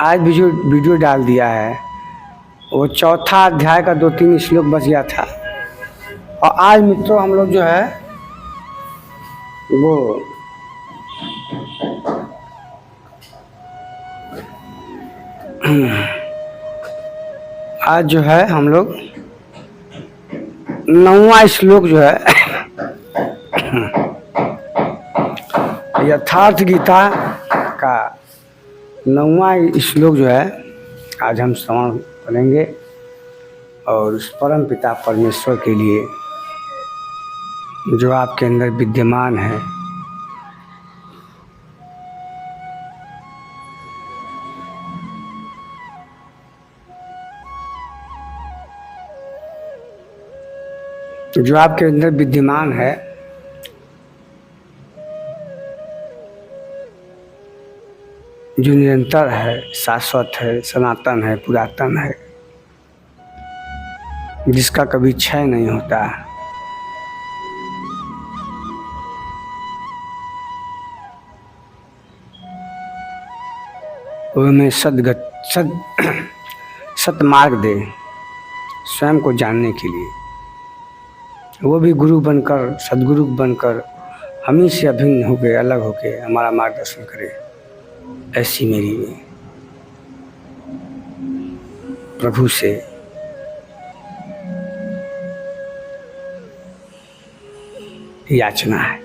आज वीडियो डाल दिया है। वो चौथा अध्याय का 2-3 श्लोक बच गया था। और आज मित्रों हम लोग जो है वो आज जो है हम लोग 9वां श्लोक जो है यथार्थ गीता का 9वां श्लोक जो है आज हम श्रवण करेंगे। और उस परम पिता परमेश्वर के लिए जो आपके अंदर विद्यमान है, जो आपके अंदर विद्यमान है, जो निरंतर है, शाश्वत है, सनातन है, पुरातन है, जिसका कभी क्षय नहीं होता। वो हमें सत मार्ग दे स्वयं को जानने के लिए। वो भी गुरु बनकर, सदगुरु बनकर हम ही से अभिन्न होके, अलग होके हमारा मार्गदर्शन करे। ऐसी मेरी प्रभु से याचना है,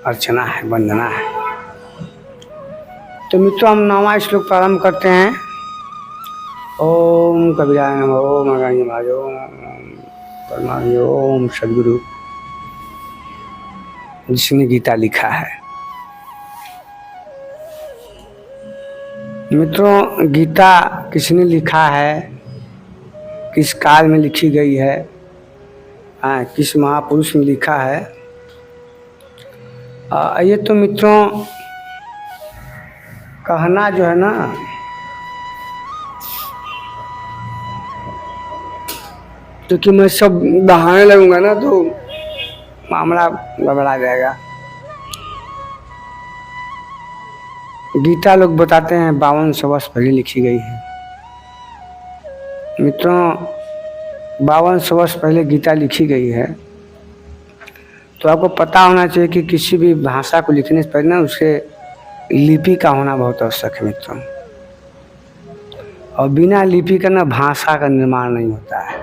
अर्चना है, वंदना है। तो मित्रों हम 9वां श्लोक प्रारंभ करते हैं। ओम कबीराय नमः, ओम अगणित महाराज, ओम परमात्मा, ओम सद्गुरु, जिसने गीता लिखा है। मित्रों गीता किसने लिखा है, किस काल में लिखी गई है, किस महापुरुष ने लिखा है, ये तो मित्रों कहना जो है ना, क्योंकि मैं सब बहाने लगूंगा ना तो मामला गड़बड़ा जाएगा। गीता लोग बताते हैं 5200 वर्ष पहले लिखी गई है। मित्रों 5200 वर्ष पहले गीता लिखी गई है, तो आपको पता होना चाहिए कि किसी भी भाषा को लिखने से पहले ना उसके लिपि का होना बहुत आवश्यक है मित्रों। और बिना लिपि का ना भाषा का निर्माण नहीं होता है,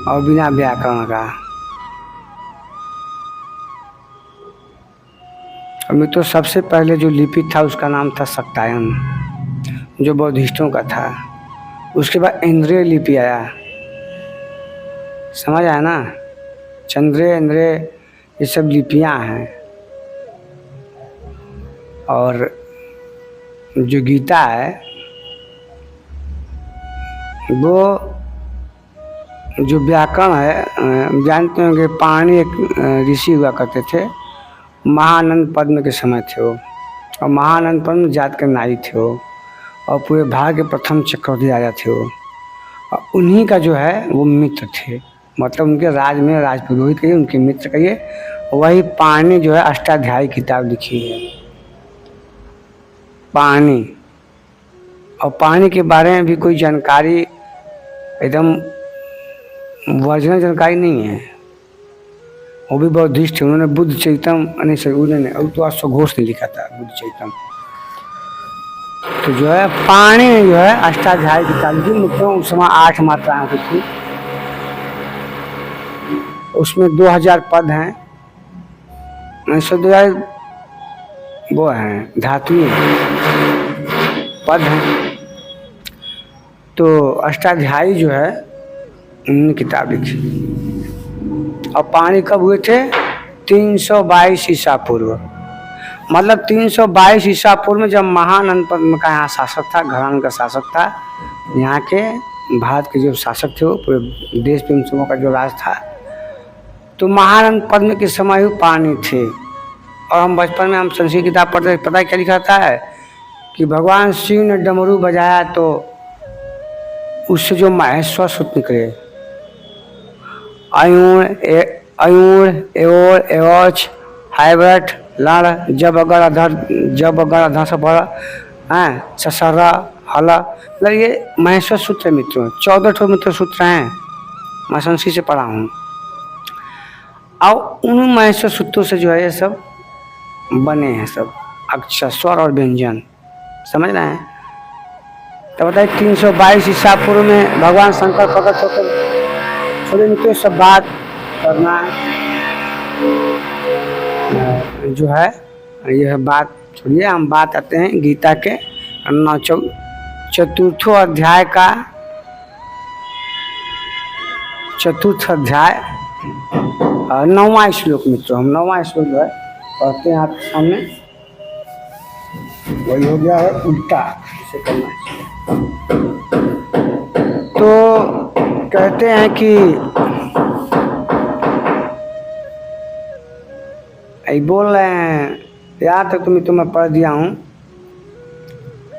और बिना व्याकरण का। और मित्रों सबसे पहले जो लिपि था उसका नाम था शाक्तायन, जो बौद्धिस्टों का था। उसके बाद इंद्रिय लिपि आया, समझ आया ना। चंद्रे इंद्रिय ये सब लिपियां हैं। और जो गीता है वो जो व्याकरण है, जानते होंगे पाणिनि एक ऋषि हुआ करते थे। महानंद पद्म के समय थे वो, और महानंद पद्म जात के नाई थे वो, और पूरे भारत के प्रथम चक्रवर्ती राजा थे वो। और उन्हीं का जो है वो मित्र थे, मतलब उनके राज में राजपुरोहित कहिए, उनके मित्र कहिए। वही पाणिनि जो है अष्टाध्यायी किताब लिखी है, पाणिनि। और पाणिनि के बारे में भी कोई जानकारी एकदम वर्जनल जानकारी नहीं है। वो भी बौद्धिस्ट थे, उन्होंने बुद्ध चैतम उन्होंने घोष ने लिखा था बुद्ध चैतम। तो जो है पाणिनि जो है अष्टाध्यायी किताब लिखी। मित्रों उस समय 8 मात्राएं होती थी, उसमें 2000 पद हैं, 2000 वो हैं धातुएं पद हैं। तो अष्टाध्यायी जो है उन्होंने किताब लिखी। और पाणिनि कब हुए थे? 322 ईसा पूर्व, मतलब 322 ईसा पूर्व में, जब महानंद पद्म का यहाँ शासक था, घरान का शासक था। यहाँ के भारत के जो शासक थे वो पूरे देश पे उन सबों का जो राज था। तो महानंद पद्म के समय ही पाणिनि थे। और हम बचपन में हम संस्कृत किताब पढ़ते, पता है क्या लिखा था है कि भगवान शिव ने डमरू बजाया तो उससे जो महेश्वर सूत्र निकले, अयूर एवोर एवच हाइब्रट लड़ जब अगर अधर से पड़ा हैं, ससरा हला, मतलब ये महेश्वर सूत्र मित्रों 14 ठो मित्र सूत्र हैं, मैं संस्कृत से पढ़ा हूँ। और उन महेश्वर सूत्रों से जो है ये सब बने हैं, सब अक्षर स्वर और व्यंजन, समझ रहे हैं। तो बताइए 322 ईसा पूर्व में भगवान शंकर प्रकट होकर थोड़े मित्रों सब बात करना जो है यह बात छोड़िए, हम बात आते हैं गीता के 4 अध्याय का 4 अध्याय 9वां श्लोक मित्रों। हम 9वां श्लोक जो है पढ़ते हैं आपके सामने। वही हो गया है उल्टा, इसे करना है। तो कहते हैं कि बोल रहे हैं यार, तक तो मैं पढ़ दिया हूँ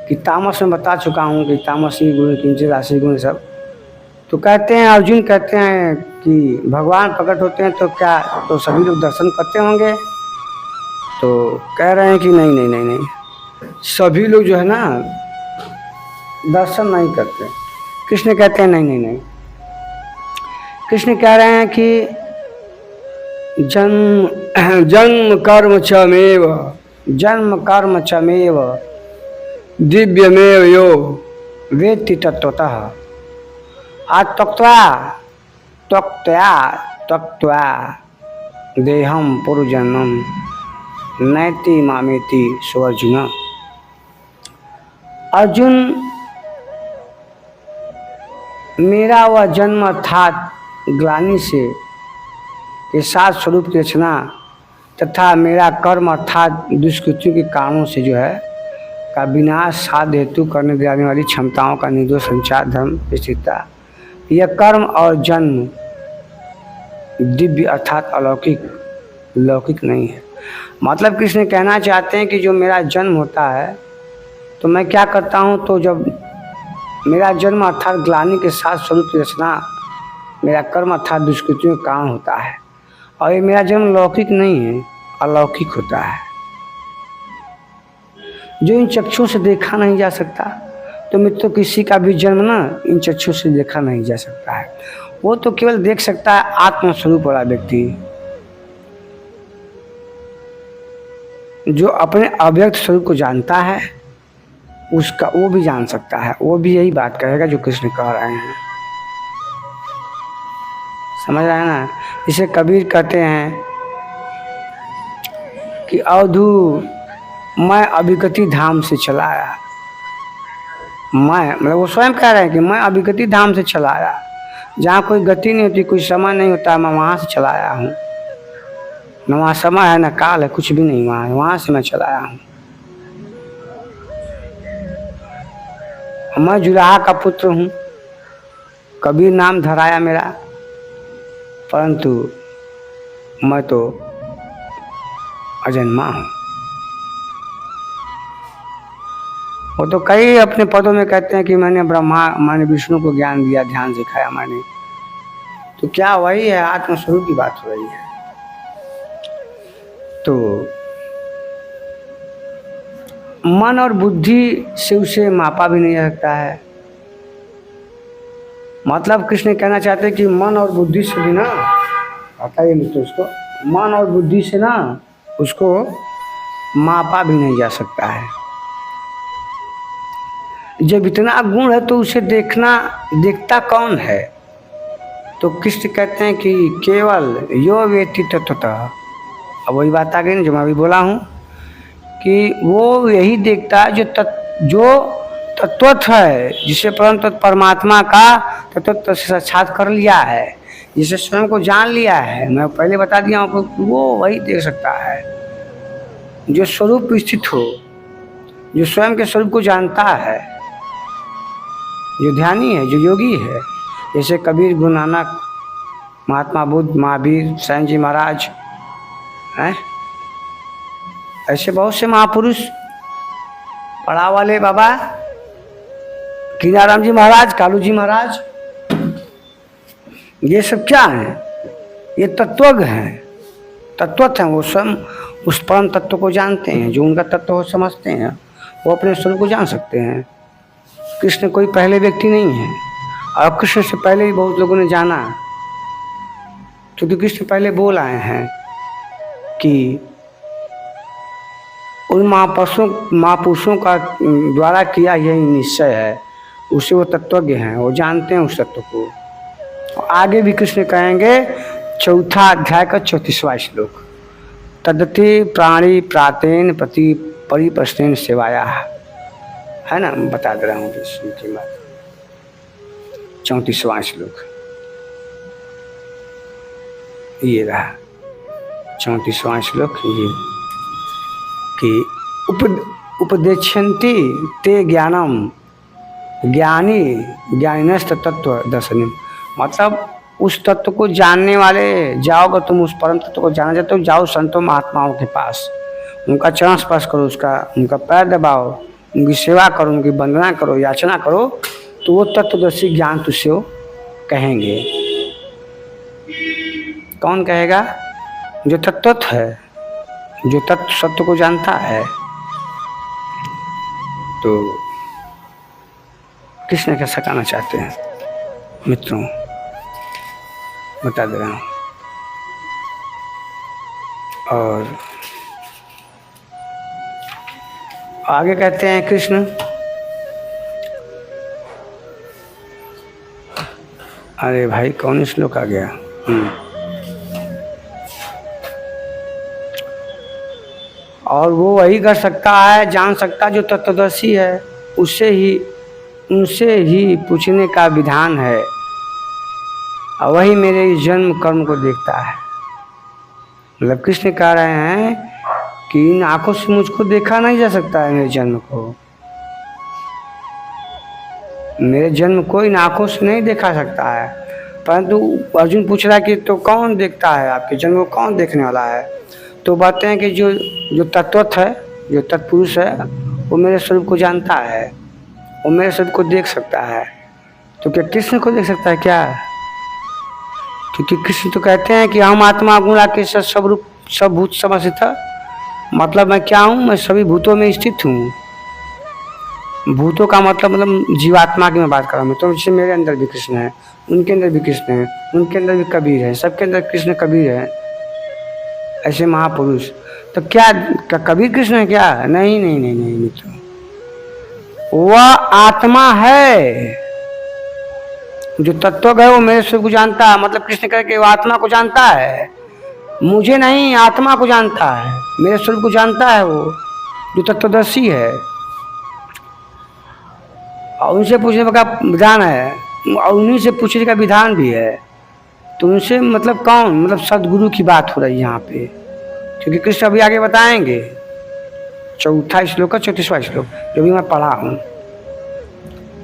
कि तामस में बता चुका हूँ कि तामसी गुण, किंचित राशि गुण सब। तो कहते हैं अर्जुन कहते हैं कि भगवान प्रकट होते हैं तो क्या तो सभी लोग दर्शन करते होंगे? तो कह रहे हैं कि नहीं नहीं नहीं नहीं, सभी लोग जो है ना दर्शन नहीं करते। कृष्ण कहते हैं नहीं नहीं नहीं, कृष्ण कह रहे हैं कि जन्म कर्म चमेव दिव्यमेव यो वेत्ति तत्वतः त्यक्त्वा देहम पुरुजन्मम नैति मामेति सोऽर्जुन। अर्जुन, मेरा वह जन्म अर्थात ग्लानि से के साथ स्वरूप की रचना तथा मेरा कर्म अर्थात दुष्कृतियों के कारणों से जो है का विनाश साध हेतु करने देने वाली क्षमताओं का निर्दोष संचार धर्म स्थिरता, यह कर्म और जन्म दिव्य अर्थात अलौकिक लौकिक नहीं है। मतलब कृष्ण कहना चाहते हैं कि जो मेरा जन्म होता है तो मैं क्या करता हूँ, तो जब मेरा जन्म अर्थात ग्लानि के साथ स्वरूप की रचना, मेरा कर्म अर्थात दुष्कृतियों के कारण होता है, और ये मेरा जन्म लौकिक नहीं है, अलौकिक होता है, जो इन चक्षुओं से देखा नहीं जा सकता। तो मित्रों किसी का भी जन्म ना इन चक्षुओं से देखा नहीं जा सकता है, वो तो केवल देख सकता है आत्मस्वरूप वाला व्यक्ति, जो अपने अव्यक्त स्वरूप को जानता है उसका वो भी जान सकता है, वो भी यही बात कहेगा जो कृष्ण कह रहे हैं। समझ रहे हैं ना। इसे कबीर कहते हैं कि अवधू मैं अभिगति धाम से चला आया। मैं मतलब वो स्वयं कह रहे हैं कि मैं अभिगति धाम से चला आया, जहाँ कोई गति नहीं होती, कोई समय नहीं होता, मैं वहाँ से चला आया हूँ। न वहाँ समय है, न काल है, कुछ भी नहीं वहाँ से मैं चला आया हूँ। मैं जुलाहा का पुत्र हूँ, कबीर नाम धराया मेरा, परंतु मैं तो अजन्मा हूँ। वो तो कई अपने पदों में कहते हैं कि मैंने विष्णु को ज्ञान दिया, ध्यान सिखाया मैंने, तो क्या वही है, आत्मस्वरूप की बात हो रही है। तो मन और बुद्धि से उसे मापा भी नहीं जा सकता है। मतलब कृष्ण कहना चाहते हैं कि मन और बुद्धि से भी ना, बताइए मित्र, उसको मन और बुद्धि से ना उसको मापा भी नहीं जा सकता है। जब इतना गुण है तो उसे देखता कौन है? तो कृष्ण कहते हैं कि केवल यो वेत्ति तत्वतः। अब वही बात आ गई ना जो मैं अभी बोला हूँ कि वो यही देखता है जो तत्व है, जिसे परम परमात्मा का तत्व से साक्षात कर लिया है, जिसे स्वयं को जान लिया है। मैं पहले बता दिया हूँ, वो वही देख सकता है जो स्वरूप स्थित हो, जो स्वयं के स्वरूप को जानता है, जो ध्यानी है, जो योगी है। जैसे कबीर, गुरु नानक, महात्मा बुद्ध, महावीर, साईं जी महाराज हैं, ऐसे बहुत से महापुरुष, पड़ा वाले बाबा, कीनाराम जी महाराज, कालू जी महाराज, ये सब क्या हैं? ये तत्वज्ञ हैं, तत्वज्ञ हैं। वो स्वयं उस परम तत्व को जानते हैं, जो उनका तत्व हो समझते हैं। वो अपने स्वरूप को जान सकते हैं। कृष्ण कोई पहले व्यक्ति नहीं है, और कृष्ण से पहले ही बहुत लोगों ने जाना, क्योंकि कृष्ण पहले बोल आए हैं कि उन महापुरुषों का द्वारा किया यही निश्चय है, उससे वो तत्वज्ञ हैं, वो जानते हैं उस तत्व को। और आगे भी कृष्ण कहेंगे 4 अध्याय का 34वां श्लोक, तदति प्राणी प्रातेन प्रति परिप्रश्नेन सेवाया, है ना, बता दे रहा हूँ की बात। 34वां श्लोक ये रहा, 34वां श्लोक ये कि उपदेक्षन्ति ते ज्ञानम ज्ञानी ज्ञानिनस्त तत्व दर्शनम, मतलब उस तत्व को जानने वाले जाओगे तुम, उस परम तत्व को जाना चाहते हो, जाओ संतों महात्माओं के पास, उनका चरण स्पर्श करो, उनका पैर दबाओ, उनकी सेवा करो, उनकी वंदना करो, याचना करो, तो वो तत्वदर्शी ज्ञान तुझसे वो कहेंगे। कौन कहेगा? जो तत्व है, जो तत्व सत्य को जानता है। तो कृष्ण कैसा कहना चाहते हैं मित्रों, बता दे रहा हूँ। और आगे कहते हैं कृष्ण, अरे भाई कौन श्लोक आ गया? और वो वही कर सकता है, जान सकता जो तत्वदर्शी है, उनसे ही पूछने का विधान है, और वही मेरे इस जन्म कर्म को देखता है। मतलब कृष्ण कह रहे हैं कि इन आंखों से मुझको देखा नहीं जा सकता है, मेरे जन्म को इन आंखों से नहीं देखा सकता है। परंतु अर्जुन पूछ रहा है कि तो कौन देखता है, आपके जन्म को कौन देखने वाला है? तो बातें हैं कि जो तत्वत है, जो तत्पुरुष है, वो मेरे स्वरूप को जानता है, वो मेरे स्वरूप को देख सकता है। तो क्या कृष्ण को देख सकता है क्या? क्योंकि कृष्ण तो कहते हैं कि हम आत्मा गुणा के सब भूत समस्थित, मतलब मैं क्या हूँ? मैं सभी भूतों में स्थित हूँ। भूतों का मतलब जीवात्मा की मैं बात कर रहा हूँ। तो जैसे मेरे अंदर भी कृष्ण है, उनके अंदर भी कृष्ण है, उनके अंदर भी कबीर है, सबके अंदर कृष्ण कबीर है, ऐसे महापुरुष। तो क्या कबीर कृष्ण है क्या? नहीं नहीं नहीं नहीं मित्रों, वह आत्मा है। जो तत्व है वो मेरे स्वरूप को जानता है, मतलब कृष्ण करके वो आत्मा को जानता है, मुझे नहीं, आत्मा को जानता है, मेरे स्वरूप को जानता है, वो जो तत्वदर्शी है। और उनसे पूछने का विधान है, और उन्हीं से पूछने का विधान भी है। तो उनसे मतलब कौन? मतलब सदगुरु की बात हो रही है यहाँ पे, क्योंकि कृष्ण अभी आगे बताएंगे। 4 श्लोक का 34वां श्लोक जो भी मैं पढ़ा हूँ।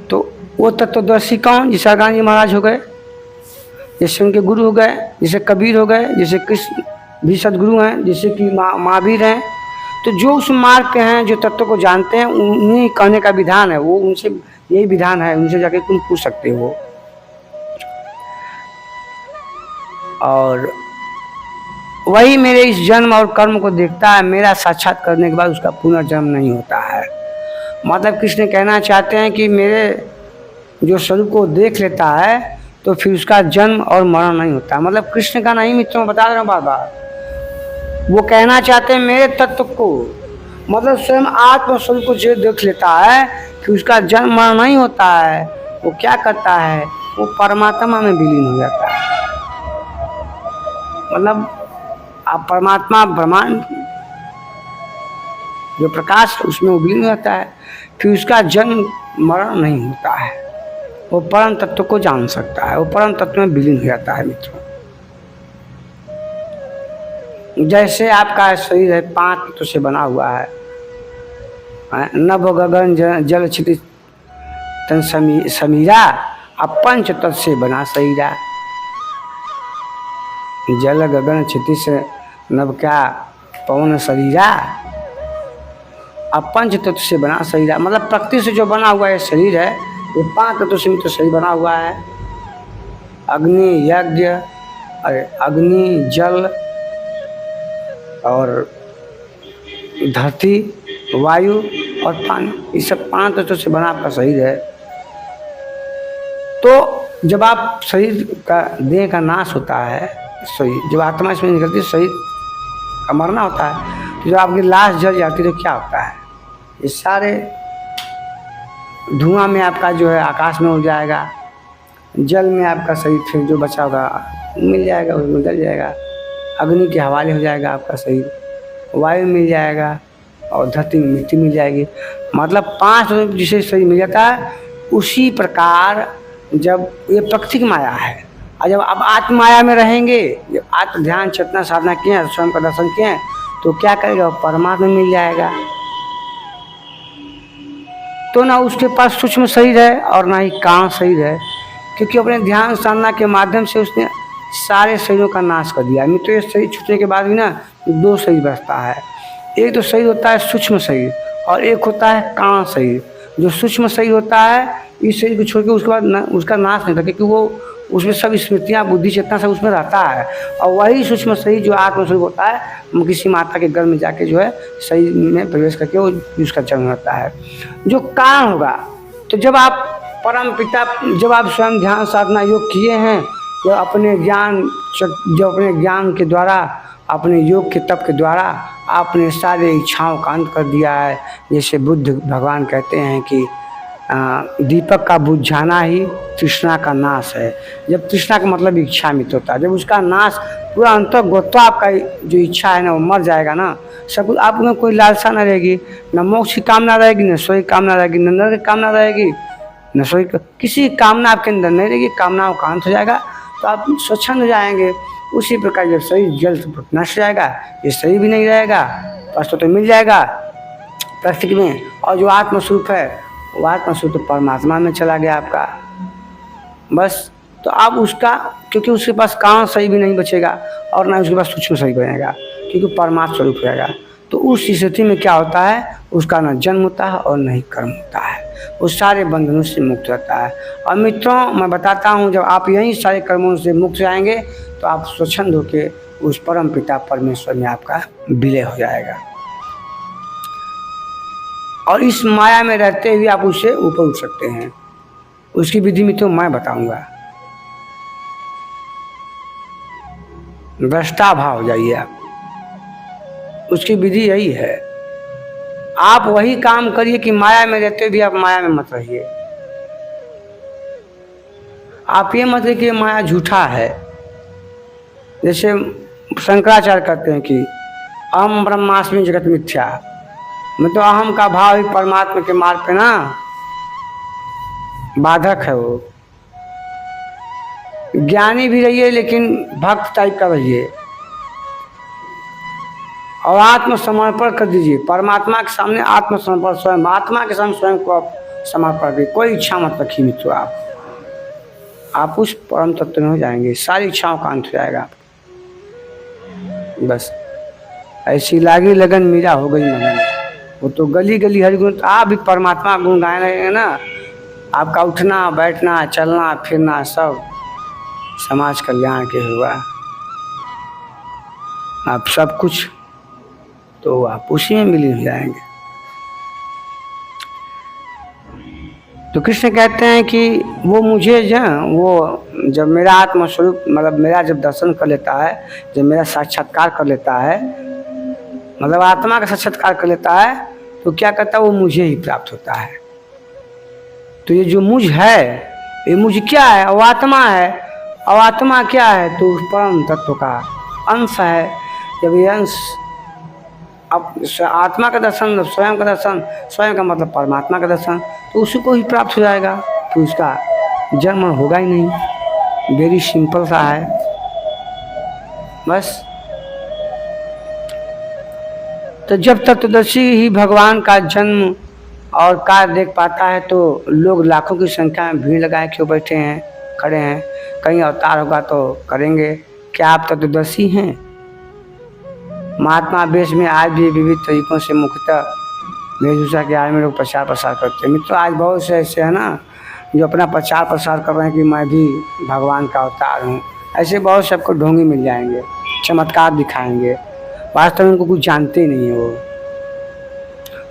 तो वो तत्वदर्शी कौन? जैसे गांधी जी महाराज हो गए, जैसे उनके गुरु हो गए, जैसे कबीर हो गए, जैसे कृष्ण भी सदगुरु हैं, जैसे कि महावीर हैं। तो जो उस मार्ग के हैं, जो तत्व को जानते हैं, उन्हीं कहने का विधान है, वो उनसे यही विधान है, उनसे जाके तुम पूछ सकते हो। और वही मेरे इस जन्म और कर्म को देखता है, मेरा साक्षात करने के बाद उसका पुनर्जन्म नहीं होता है। मतलब कृष्ण कहना चाहते हैं कि मेरे जो स्वरूप को देख लेता है तो फिर उसका जन्म और मरण नहीं होता। मतलब कृष्ण का नहीं मित्रों, बता रहा हूँ बार बार, वो कहना चाहते हैं मेरे तत्व को, मतलब स्वयं आत्म स्वरूप को जो देख लेता है कि उसका जन्म मरण नहीं होता है, वो क्या करता है? वो परमात्मा में विलीन हो जाता है। मतलब आप परमात्मा ब्रह्मांड जो प्रकाश उसमें विलीन हो जाता है, फिर उसका जन्म मरण नहीं होता है, वो परम तत्व को जान सकता है, वो परम तत्व में विलीन हो जाता है मित्रों। जैसे आपका शरीर है 5 तत्व से बना हुआ है, नभ गगन जल क्षितिज तन समीरा, अब 5 तत्व से बना शरीरा। जल गगन क्षितिज नभ क्या पवन शरीरा, अब 5 तत्व से बना शरीरा। मतलब प्रकृति से जो बना हुआ ये शरीर है, ये 5 तत्व से तो शरीर बना हुआ है। अग्नि यज्ञ, अग्नि जल और धरती वायु और पानी, ये सब 5 तत्वों से बना आपका शरीर है। तो जब आप शरीर का, देह का नाश होता है, शरीर जब आत्मा इसमें निकलती है, शरीर का मरना होता है, तो जब आपकी लाश जल जाती है तो क्या होता है, ये सारे धुआं में आपका जो है आकाश में उड़ जाएगा, जल में आपका शरीर फिर जो बचा होगा मिल जाएगा, उसमें जल जाएगा, अग्नि के हवाले हो जाएगा आपका शरीर, वायु मिल जाएगा और धरती में मिट्टी मिल जाएगी। मतलब 5 जिसे शरीर मिल जाता है, उसी प्रकार जब ये प्रकृति की माया है, और जब आप आत्म माया में रहेंगे, जब आत्म ध्यान चेतना साधना किए हैं, स्वयं का दर्शन किए हैं, तो क्या करेगा, परमात्मा मिल जाएगा। तो ना उसके पास सूक्ष्म शरीर है और ना ही कारण शरीर है, क्योंकि अपने ध्यान साधना के माध्यम से उसने सारे शरीरों का नाश कर दिया। मित्रों, ये शरीर छूटने के बाद भी ना 2 शरीर बचता है। एक तो शरीर होता है सूक्ष्म शरीर और एक होता है कारण शरीर। जो सूक्ष्म शरीर होता है, इस शरीर को छोड़ के उसके बाद उसका नाश नहीं होता, क्योंकि वो उसमें सब स्मृतियाँ, बुद्धि चेतना सब उसमें रहता है। और वही सूक्ष्म शरीर जो आत्मस्वरूप होता है, किसी माता के गर्भ में जाके जो है शरीर में प्रवेश करके वो उसका जन्म होता है। जो कारण होगा, तो जब आप परम पिता, जब आप स्वयं ध्यान साधना योग किए हैं, जो अपने ज्ञान के द्वारा, अपने योग के तप के द्वारा आपने सारे इच्छाओं का अंत कर दिया है। जैसे बुद्ध भगवान कहते हैं कि दीपक का बुझ जाना ही तृष्णा का नाश है। जब तृष्णा का मतलब इच्छा मित होता है, जब उसका नाश पूरा अंतर्गत, आपका जो इच्छा है ना वो मर जाएगा ना, सब आप में कोई लालसा न रहेगी, न मोक्ष की कामना रहेगी, न स्वर्ग की कामना रहेगी, न नरक की कामना रहेगी, न स्वर्ग, किसी कामना आपके अंदर नहीं रहेगी। कामनाओं का अंत हो जाएगा तो आप स्वच्छंद हो जाएंगे। उसी प्रकार जब शरीर जल्द नष्ट हो जाएगा, ये शरीर भी नहीं रहेगा, तो मिल जाएगा प्रकृति में। और जो आत्मस्वरूप है, वो आत्मस्वरूप तो परमात्मा में चला गया आपका, बस। तो आप उसका, क्योंकि उसके पास कारण शरीर भी नहीं बचेगा और ना उसके पास सूक्ष्म शरीर बनेगा, क्योंकि परमात्मा स्वरूप हो जाएगा। तो उस स्थिति में क्या होता है, उसका न जन्म होता है और न ही कर्म होता है, वो सारे बंधनों से मुक्त रहता है। और मित्रों, मैं बताता हूँ, जब आप यही सारे कर्मों से मुक्त जाएंगे तो आप स्वच्छंद होकर उस परम पिता परमेश्वर में आपका विलय हो जाएगा। और इस माया में रहते हुए आप उससे ऊपर उठ सकते हैं। उसकी विधि में तो मैं बताऊंगा। दृष्टा भाव हो जाइए आप, उसकी विधि यही है। आप वही काम करिए कि माया में रहते हुए भी आप माया में मत रहिए। आप ये मत देखिए माया झूठा है। जैसे शंकराचार्य कहते हैं कि अहम ब्रह्मास्मि जगत मिथ्या, मतलब अहम का भाव ही परमात्मा के मार्ग पे ना बाधक है। वो ज्ञानी भी रहिए लेकिन भक्त टाइप का रहिए, और आत्मसमर्पण कर दीजिए परमात्मा के सामने। आत्मसमर्पण, स्वयं आत्मा के सामने स्वयं को आप समर्पण करिए। कोई इच्छा मत रखिए मित्रों, आप उस परम तत्व में हो जाएंगे, सारी इच्छाओं का अंत हो जाएगा। बस ऐसी लागी लगन मीरा हो गई मगन। वो तो गली गली हरि गुण, तो आप भी परमात्मा गुण गाए रहेंगे ना। आपका उठना बैठना चलना फिरना सब समाज कल्याण के हुआ, आप सब कुछ तो आप उसी में मिली हो जाएंगे। तो कृष्ण कहते हैं कि वो मुझे वो जब मेरा आत्मस्वरूप, मतलब मेरा जब दर्शन कर लेता है, जब मेरा साक्षात्कार कर लेता है, मतलब आत्मा का साक्षात्कार कर लेता है, तो क्या कहता है, वो मुझे ही प्राप्त होता है। तो ये जो मुझ है, ये मुझ क्या है, वो आत्मा है। और आत्मा क्या है, तो उस परम तत्व का अंश है। जब ये अंश, अब आत्मा का दर्शन, स्वयं का दर्शन, स्वयं का मतलब परमात्मा का दर्शन, तो उसी को ही प्राप्त हो जाएगा। तो उसका जन्म होगा ही नहीं। वेरी सिंपल सा है, बस। तो जब तत्वदर्शी ही भगवान का जन्म और कार्य देख पाता है, तो लोग लाखों की संख्या में भीड़ लगाए क्यों बैठे हैं, खड़े हैं। कहीं अवतार होगा तो करेंगे। क्या आप तत्वदर्शी हैं? महात्मा वेश में आज भी विविध तरीकों से मुख्यतः वेशभूषा के आड़ में लोग प्रचार प्रसार करते हैं। मित्रों, आज बहुत से ऐसे हैं ना जो अपना प्रचार प्रसार कर रहे हैं कि मैं भी भगवान का अवतार हूँ। ऐसे बहुत सबको ढोंगी मिल जाएंगे, चमत्कार दिखाएंगे, वास्तव में उनको कुछ जानते ही नहीं है।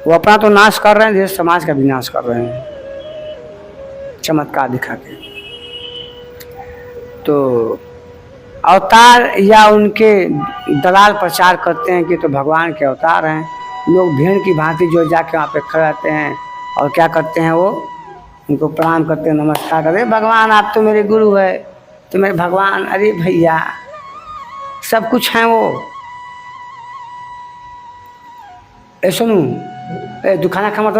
वो अपना तो नाश कर रहे हैं, देश समाज का भी नाश कर रहे हैं चमत्कार दिखा के। तो अवतार या उनके दलाल प्रचार करते हैं कि तो भगवान के अवतार हैं। लोग भीड़ की भांति जो जाके वहाँ पे खड़े रहते हैं और क्या करते हैं, वो उनको प्रणाम करते हैं, नमस्कार करते हैं, भगवान आप तो मेरे गुरु है, तो मेरे भगवान। अरे भैया सब कुछ हैं वो। ए सुनू, तू खाना खा मत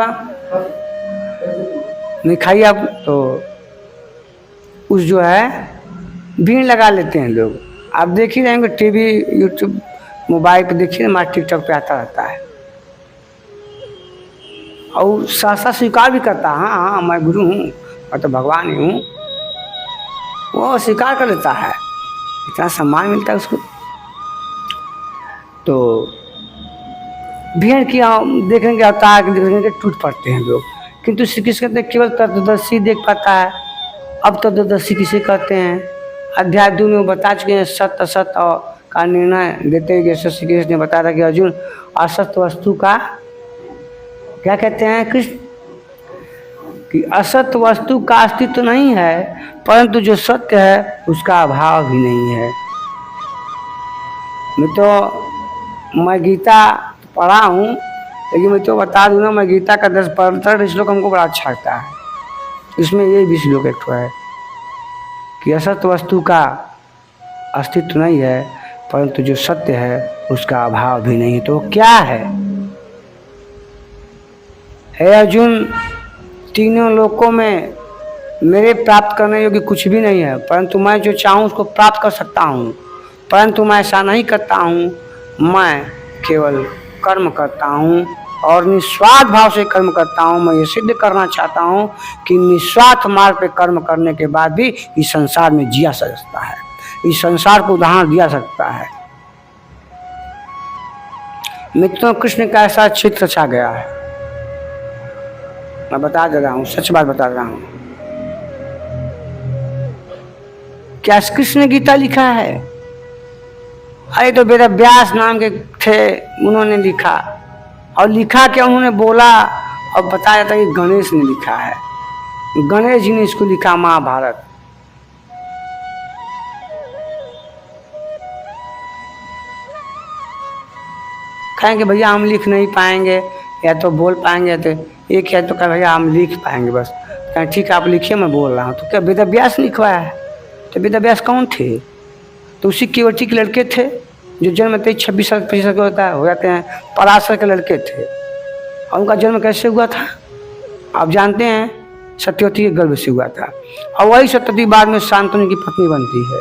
नहीं खाइए आप। तो उस जो है भीड़ लगा लेते हैं लोग। आप देख ही रहेंगे टीवी यूट्यूब मोबाइल पे, देखिए हमारे टिकटॉक पे आता रहता है। और सासा स्वीकार भी करता है, हाँ हाँ मैं गुरु हूँ, मैं तो भगवान ही हूँ, वो स्वीकार कर लेता है। इतना सम्मान मिलता है उसको। तो भीड़ की देखेंगे अवतार देखेंगे टूट पड़ते हैं लोग, किंतु श्री कृष्ण कहते केवल तत्वदर्शी देख पाता है। अब तत्वदर्शी किसे कहते हैं? अध्याय 2 में बता चुके हैं सत्य असत का निर्णय देते हुए श्री कृष्ण ने बताया था कि अर्जुन असत वस्तु का क्या कहते हैं कृष्ण, कि असत वस्तु का अस्तित्व नहीं है, परंतु जो सत्य है उसका अभाव भी नहीं है। मैं गीता पढ़ा हूँ, लेकिन मैं तो बता दूँ ना, मैं गीता का 10-15 श्लोक हमको बड़ा अच्छा लगता है। इसमें ये भी श्लोक एक है कि असत वस्तु का अस्तित्व नहीं है, परंतु जो सत्य है उसका अभाव भी नहीं है। तो क्या है? हे अर्जुन, तीनों लोकों में मेरे प्राप्त करने योग्य कुछ भी नहीं है, परंतु मैं जो चाहूँ उसको प्राप्त कर सकता हूँ। परंतु मैं ऐसा नहीं करता हूँ, मैं केवल कर्म करता हूँ और निस्वार्थ भाव से कर्म करता हूँ। मैं ये सिद्ध करना चाहता हूँ कि निस्वार्थ मार्ग पे कर्म करने के बाद भी इस संसार में जिया सकता है, इस संसार को उदाहरण दिया सकता है। मित्रों, कृष्ण का ऐसा चित्र छा गया है, मैं बता दे रहा हूँ, सच बात बता रहा हूँ। क्या कृष्ण ने गीता लिखा है? अरे तो वेद व्यास नाम के थे, उन्होंने लिखा। और लिखा क्या उन्होंने बोला और बताया जाता है कि गणेश ने लिखा है, गणेश जी ने इसको लिखा महाभारत। कहेंगे भैया हम लिख नहीं पाएंगे या तो बोल पाएंगे, तो एक है तो कह भैया हम लिख पाएंगे बस। कहें ठीक है आप लिखिए, मैं बोल रहा हूँ। तो क्या वेद व्यास लिखवाया है? तो वेद व्यास कौन थे? तो उसी केवटी के लड़के थे जो जन्म 26 साल 25 साल के हो जाते हैं, पराशर के लड़के थे। और उनका जन्म कैसे हुआ था आप जानते हैं? सत्यवती के गर्भ से हुआ था। और वही सत्यवती बाद में शांतनु की पत्नी बनती है।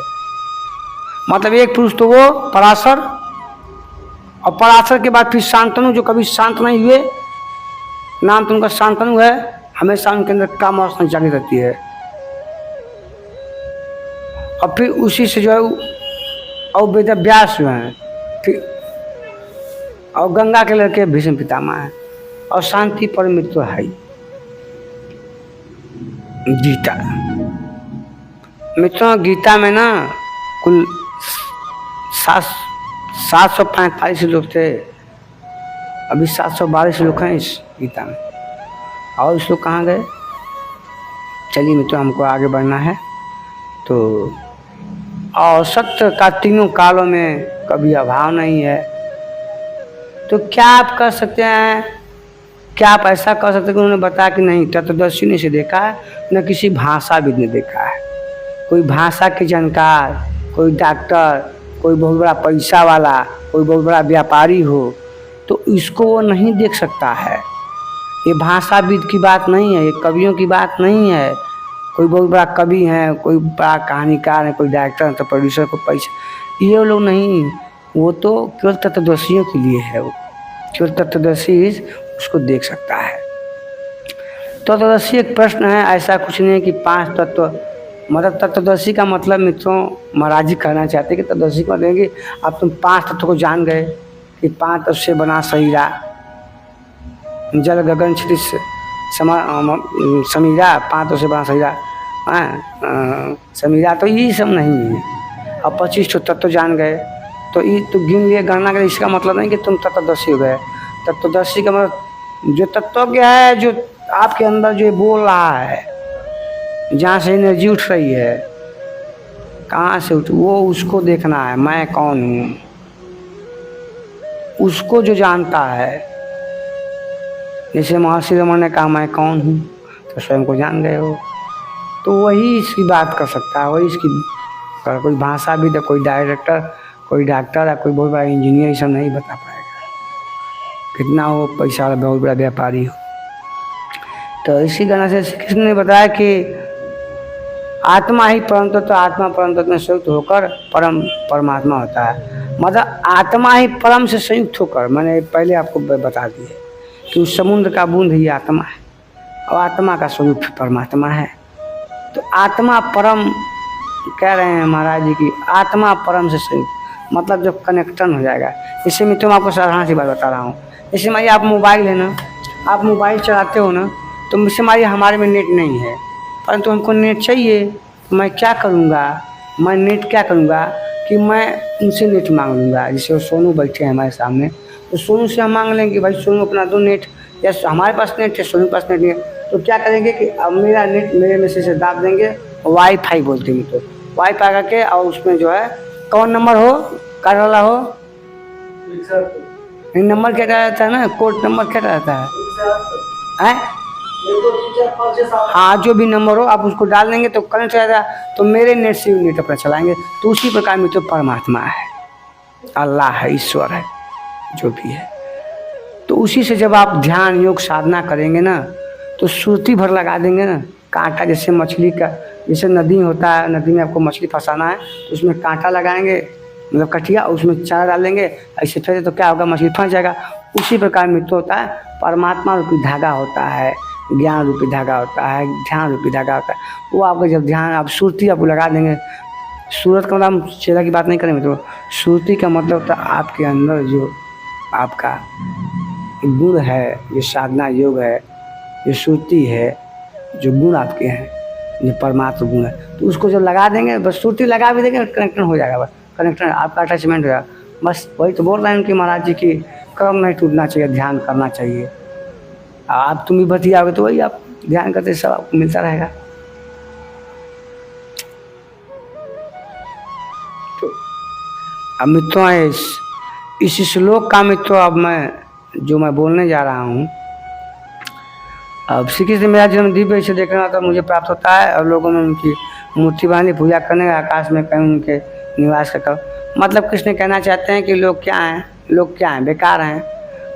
मतलब एक पुरुष तो वो पराशर, और पराशर के बाद फिर शांतनु, जो कभी शांत नहीं हुए, नाम तो उनका शांतनु है। हमेशा उनके अंदर काम वासना जागी रहती है। और फिर उसी से जो है और वेद व्यास जो हैं, फिर और गंगा के लड़के भीष्म पितामह हैं, और शांति परमित तो है गीता। मित्रों, गीता में ना कुल 745 श्लोक थे, अभी 712 श्लोक हैं इस गीता में। और श्लोक कहाँ गए? चलिए मित्रों, हमको आगे बढ़ना है। तो और सत्य का तीनों कालों में कभी अभाव नहीं है। तो क्या आप कर सकते हैं? क्या आप ऐसा कर सकते हैं कि उन्होंने बताया कि नहीं, तत्वदर्शी ने इसे देखा है, न किसी भाषाविद ने देखा है। कोई भाषा के जानकार, कोई डॉक्टर, कोई बहुत बड़ा पैसा वाला, कोई बहुत बड़ा व्यापारी हो, तो इसको वो नहीं देख सकता है। ये भाषाविद की बात नहीं है, ये कवियों की बात नहीं है। कोई बहुत बड़ा कवि है, कोई बड़ा कहानीकार है, कोई डायरेक्टर है, तो प्रोड्यूसर को पैसा, ये लोग नहीं। वो तो केवल तत्वदर्शियों के लिए है। वो केवल तत्वदर्शी उसको देख सकता है। तत्वदर्शी एक प्रश्न है, ऐसा कुछ नहीं कि 5 तत्व, मतलब तत्वदर्शी का मतलब मित्रों महाराज जी कहना चाहते हैं कि तत्वदर्शी को देंगे अब तुम 5 तत्व को जान गए कि 5 तत्व से बना शरीरा, जल गगन क्षितिज समीरा, 5 तत्व से बना शरीरा, समीरा। तो ये सब नहीं है। अब 25 तत्व जान गए, तो ये तो गिन लिए, गणना करें। इसका मतलब नहीं कि तुम तत्वदर्शी हो गए। तत्वदर्शी का मतलब जो तत्वज्ञ है, जो आपके अंदर जो बोल रहा है, जहाँ से एनर्जी उठ रही है, कहाँ से उठ, वो उसको देखना है, मैं कौन हूँ। उसको जो जानता है, जैसे महर्षि रमन ने कहा मैं कौन हूँ, तो स्वयं को जान गए हो। तो वही इसकी बात कर सकता है, वही इसकी कोई भाषा भी, तो कोई डायरेक्टर, कोई डॉक्टर या कोई बहुत बड़ा इंजीनियर ये सब नहीं बता पाएगा, कितना वो पैसा वाला बहुत बड़ा व्यापारी हो। तो इसी गाना से श्री कृष्ण ने बताया कि आत्मा ही परम तत्व, आत्मा परम तत्व में संयुक्त होकर परम परमात्मा होता है। मतलब आत्मा ही परम से संयुक्त होकर, मैंने पहले आपको बता दिया कि उस समुद्र का बूंद ही आत्मा है और आत्मा का स्वरूप परमात्मा है। तो आत्मा परम कह रहे हैं महाराज जी की, आत्मा परम से संयुक्त, मतलब जब कनेक्शन हो जाएगा। इससे मैं तुम आपको साधारण सी बात बता रहा हूँ। जैसे मान आप मोबाइल है ना, आप मोबाइल चलाते हो ना, तो मुझसे मान हमारे में नेट नहीं है, परंतु हमको नेट चाहिए, तो मैं क्या करूँगा, मैं नेट क्या करूँगा कि मैं उनसे नेट मांग लूँगा। जैसे सोनू बैठे हैं हमारे सामने, तो सोनू से हम मांग लेंगे भाई सोनू अपना दो नेट, या हमारे पास नेट है, सोनू के पास नेट नहीं है, तो क्या करेंगे कि अब मेरा नेट मेरे में से दाब देंगे, वाईफाई बोलते हैं, तो वाईफाई करके, और उसमें जो है कौन नंबर हो, कार्ड वाला हो, नंबर क्या रहता है ना, कोड नंबर क्या रहता है, हाँ जो भी नंबर हो आप उसको डाल देंगे तो कनेक्ट हो जाएगा, तो मेरे नेट से नेट अपना चलाएंगे। तो उसी प्रकार में तो परमात्मा है, अल्लाह है, ईश्वर है, जो भी है। तो उसी से जब आप ध्यान योग साधना करेंगे ना, तो सुरती भर लगा देंगे ना, कांटा जैसे मछली का, जैसे नदी होता है, नदी में आपको मछली फंसाना है तो उसमें कांटा लगाएंगे, मतलब कटिया, उसमें चारा डालेंगे, ऐसे फंसे तो क्या होगा, मछली फंस जाएगा। उसी प्रकार में तो होता है, परमात्मा रूपी धागा होता है, ज्ञान रूपी धागा होता है, ध्यान रूपी धागा होता है। वो आपका जब ध्यान, आप सुरती आपको लगा देंगे, सूरत का मतलब हम चेहरा की बात नहीं करेंगे, तो सुरती का मतलब होता है आपके अंदर जो आपका गुण है, जो साधना योग है, जो सुरती है, जो गुण आपके हैं, जो परमात्मा गुण है, तो उसको जब लगा देंगे, बस सुरती लगा भी देंगे, कनेक्शन हो जाएगा, बस कनेक्शन आपका अटैचमेंट हो जाएगा। बस वही तो बोल रहे हैं कि महाराज जी की कर्म नहीं टूटना चाहिए, ध्यान करना चाहिए। आप तुम भी बतियाओगे तो वही आप ध्यान करते सब आपको मिलता रहेगा। तो अब मित्रों, इस श्लोक का मित्रों अब मैं बोलने जा रहा हूँ। अब श्री कृष्ण मेरा जन्म दिव्य से देखना तो मुझे प्राप्त होता है, और लोगों ने उनकी मूर्ति बनानी, पूजा करने, आकाश में कहीं उनके निवास का, मतलब कृष्ण कहना चाहते हैं कि लोग क्या हैं, लोग क्या हैं, बेकार हैं,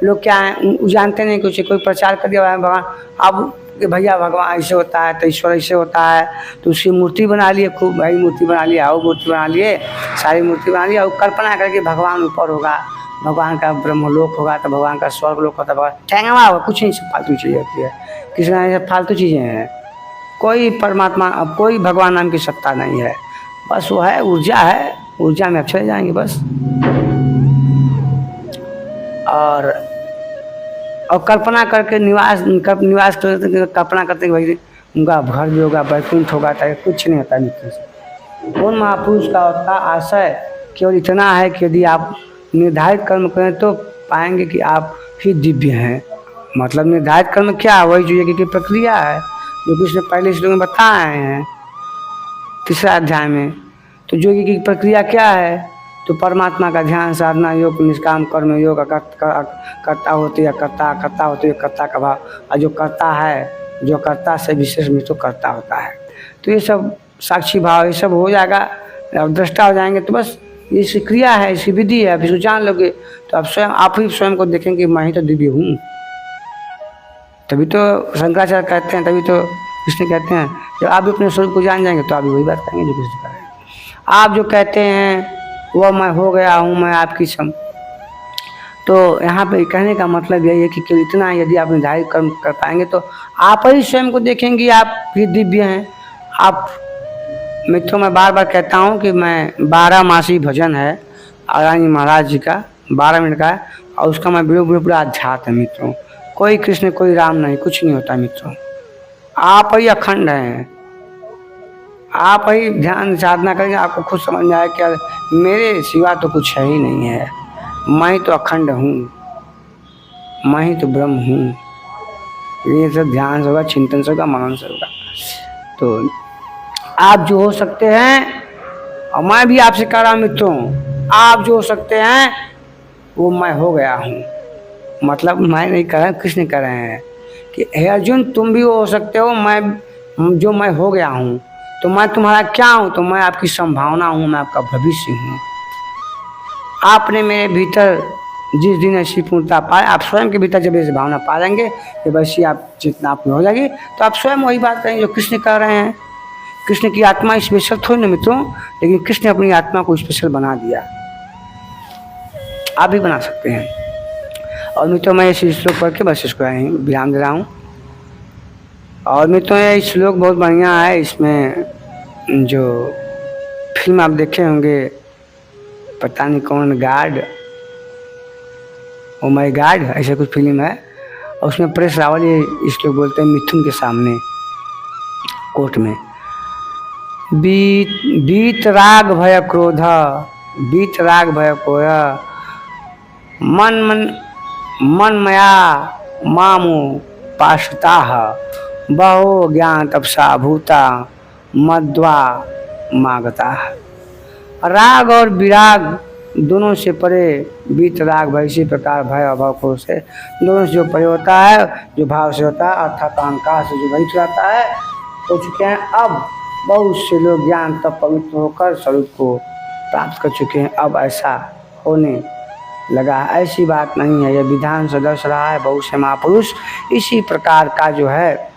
लोग क्या हैं, जानते नहीं कुछ, कोई प्रचार कर दिया भगवान, अब भैया भगवान ऐसे होता है, तो ईश्वर ऐसे होता है, तो उसकी मूर्ति बना लिए, खूब भाई मूर्ति बना लिया, आओ मूर्ति बना लिए, सारी मूर्ति बना लिया, और कल्पना करके भगवान ऊपर होगा, भगवान का ब्रह्मलोक होगा, तो भगवान का स्वर्ग लोक होता है, भगवान ठेंगवा होगा, कुछ नहीं, सब फालतू चीज़ होती है, किसी ना फालतू चीज़ें हैं। कोई परमात्मा, अब कोई भगवान नाम की सत्ता नहीं है, बस वो है ऊर्जा है, ऊर्जा में आप चले जाएंगे बस। और कल्पना करके निवास करते, कल्पना करते कि भाई उनका घर भी होगा, वैकुंठ होगा, तो कुछ नहीं होता मित्र से। उन महापुरुष का होता आशय केवल इतना है कि यदि आप निर्धारित कर्म करें तो पाएंगे कि आप ही दिव्य हैं। मतलब निर्धारित कर्म क्या है, वही जो यज्ञ की प्रक्रिया है, जो कृष्ण पहले श्लोक में बताए हैं 3रा अध्याय में। तो जो यज्ञ की प्रक्रिया क्या है, तो परमात्मा का ध्यान, साधना, योग, निष्काम कर्म योग, कर्ता होते या कर्ता होते या कर्ता का भाव, और जो करता है, जो कर्ता से विशेष में तो कर्ता होता है। तो ये सब साक्षी भाव, ये सब हो जाएगा, अब दृष्टा हो जाएंगे, तो बस ये इसकी क्रिया है, इसकी विधि है। अब इसको जान लोगे तो आप स्वयं, आप ही स्वयं को देखेंगे, मैं ही तो दिव्य हूँ। तभी तो शंकराचार्य कहते हैं, तभी तो कृष्ण कहते हैं, जब आप भी अपने स्वरूप को जान जाएंगे तो आप भी वही बात करेंगे जो कृष्ण कह रहे हैं। आप जो कहते हैं वह मैं हो गया हूँ, मैं आपकी सम, तो यहाँ पे कहने का मतलब यही है कि केवल इतना, यदि आप निर्धारित कर्म कर पाएंगे तो आप ही स्वयं को देखेंगे, आप भी दिव्य हैं। आप मित्रों, मैं बार बार कहता हूँ कि मैं 12 मासी भजन है आरानी महाराज जी का, 12 मिनट का है, और उसका मैं वीडियो पूरा अध्यात्म है मित्रों। कोई कृष्ण कोई राम नहीं, कुछ नहीं होता मित्रों, आप ही अखंड हैं। आप ही ध्यान साधना करेंगे, आपको खुद समझ में आए क्या मेरे सिवा तो कुछ है ही नहीं है, मैं तो अखंड हूँ, मैं ही तो ब्रह्म हूँ। ये सब ध्यान से होगा, चिंतन से होगा, मनन से होगा। तो आप जो हो सकते हैं, और मैं भी आपसे कह रहा हूँ मित्रों, आप जो हो सकते हैं वो मैं हो गया हूँ। मतलब मैं नहीं कह रहा, कृष्ण कह रहे हैं कि हे अर्जुन तुम भी वो हो सकते हो, मैं हो गया हूँ। तो मैं तुम्हारा क्या हूँ? तो मैं आपकी संभावना हूँ, मैं आपका भविष्य हूँ। आपने मेरे भीतर जिस दिन ऐसी पूर्णता पाए, आप स्वयं के भीतर जब ऐसी भावना पा लेंगे कि वैसी आप चेतना आप में हो जाएगी, तो आप स्वयं वही बात करेंगे जो कृष्ण कह रहे हैं। कृष्ण की आत्मा स्पेशल थोड़ी ना मित्रों, लेकिन कृष्ण ने अपनी आत्मा को स्पेशल बना दिया। आप भी बना सकते हैं। और मित्रों मैं इस श्लोक पढ़ के बस इसको विराम दे रहा हूँ। और मित्रों ये श्लोक बहुत बढ़िया है। इसमें जो फिल्म आप देखे होंगे, पता नहीं कौन गार्ड, ओ माय गॉड, ऐसा कुछ फिल्म है, और उसमें प्रेस रावल ये इसको बोलते हैं मिथुन के सामने कोर्ट में, बीत राग भय क्रोध, बीत राग भय कोय, मन मया मामु पाशता, बहो ज्ञान तपसा भूता मद्वा मागता। राग और विराग दोनों से परे, बीत राग भय, इसी प्रकार भय अभाव क्रोध से दोनों से जो परे होता है, जो भाव से होता है, अर्थात अहंकार से जो रहित रहता है, हो चुके हैं। अब बहुत से लोग ज्ञान तब पवित्र होकर स्वरूप को प्राप्त कर चुके हैं। अब ऐसा होने लगा, ऐसी बात नहीं है, यह विधान सदस्य रहा है बहुत से महापुरुष इसी प्रकार का जो है,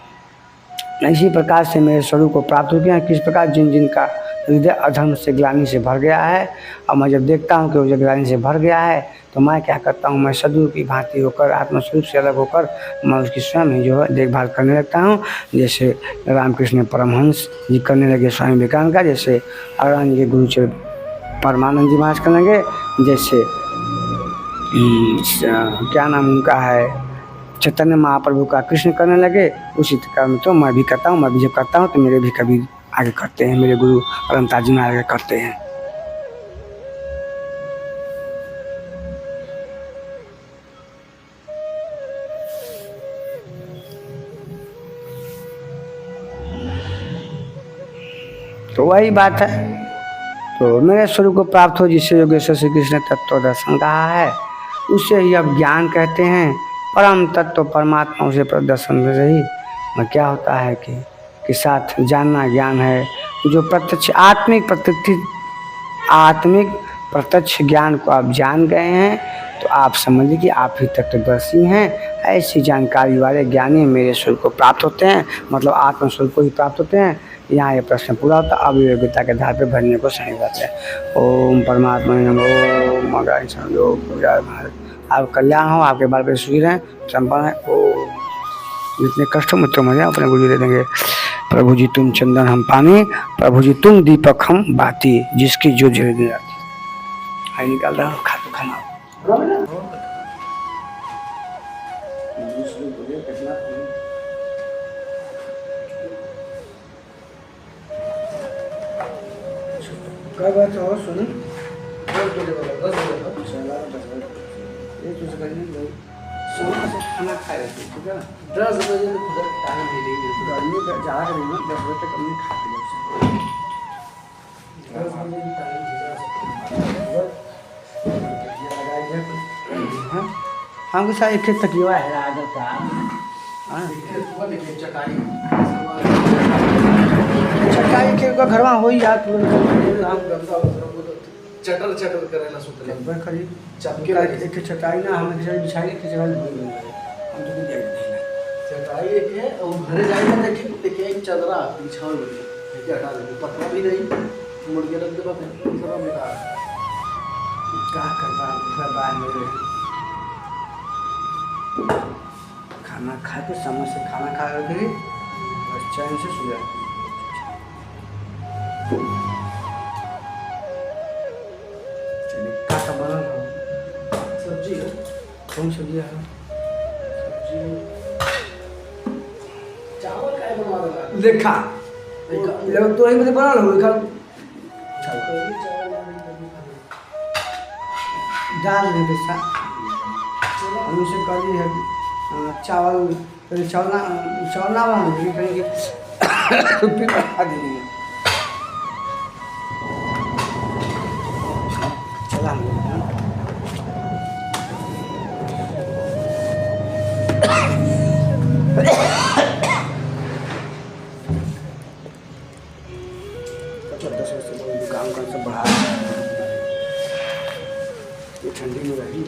इसी प्रकार से मेरे स्वरूप को प्राप्त हो गया। किस प्रकार जिन जिनका हृदय अधर्म से ग्लानि से भर गया है, और मैं जब देखता हूँ कि वो जब ग्लानि से भर गया है, तो मैं क्या करता हूँ, मैं सदगुरु की भांति होकर, आत्मस्वरूप से अलग होकर मैं उसकी स्वयं ही जो है देखभाल करने लगता हूँ। जैसे रामकृष्ण परमहंस जी करने लगे स्वामी विवेकानंद का, जैसे अरविंद जी गुरु परमानंद जी महाराज करने लगे, जैसे क्या नाम उनका है, चैतन्य महाप्रभु का कृष्ण करने लगे, उसी प्रकार में तो मैं भी करता हूँ। मैं भी जब करता हूँ तो मेरे भी कभी आगे करते हैं, मेरे गुरु अनंताजी में आगे करते हैं। तो वही बात है। तो मेरे स्वरूप को प्राप्त हो, जिससे योगेश्वर श्री कृष्ण तत्व दर्शन कहा है, उसे ही अब ज्ञान कहते हैं। परम तत्व परमात्मा उसे प्रदर्शन में रही में क्या होता है कि साथ जानना ज्ञान है, जो प्रत्यक्ष आत्मिक प्रत्यक्ष ज्ञान को आप जान गए हैं, तो आप समझिए कि आप ही तत्वदर्शी हैं। ऐसी जानकारी वाले ज्ञानी मेरे स्वरूप को प्राप्त होते हैं, मतलब आत्मस्वरूप को ही प्राप्त होते हैं। यहाँ ये प्रश्न पूरा होता है। अब योग्यता के आधार पर भरने को सही बात है। ओम परमात्मा नमो, ओम आप कल्याण हो, आपके बाल पे सुखी रहें, संपन्न है। ओ जितने कष्ट मित्र मजे अपने गुरु दे देंगे। प्रभु जी तुम चंदन हम पानी, प्रभु जी तुम दीपक हम बाती, जिसकी जो जल दिन जाती है निकाल रहा खा तो खाना हो सुनी खाना खा रहे थे, ठीक है ना? 10 बजे तो खुद टाइम ले लेंगे, गर्मी का ज़्यादा करेंगे, 10 बजे तक हमने खा लिया। 10 बजे टाइम हमके साथ एक तकिया है आदत का, चटाई के घर में हो यार, चटर करेला सुतले खरी एक चटाई ना हम बिछाई के चटाई भूल गए, हम तो नहीं जाएंगे चटाई एक है और घरे जाएगा देखिए एक चदरा बिछाओ लेके हटा देंगे, पत्रा भी नहीं मुड़ के रख दे बस सब मिटा क्या करता बाद में खाना खा के समय से खाना खा करके बस चैन से सो जाए। सब्जी है, कौन सब्जी है? सब्जी चावल का बनवा देगा देखा लोग तो ही मुझे बना लो दाल में हम उसे करी है चावल तो चौना वाला कहेंगे फिर बढ़ा देंगे। चला हम लोग, हाँ। दुकान सब बढ़ा, ये ठंडी में रही।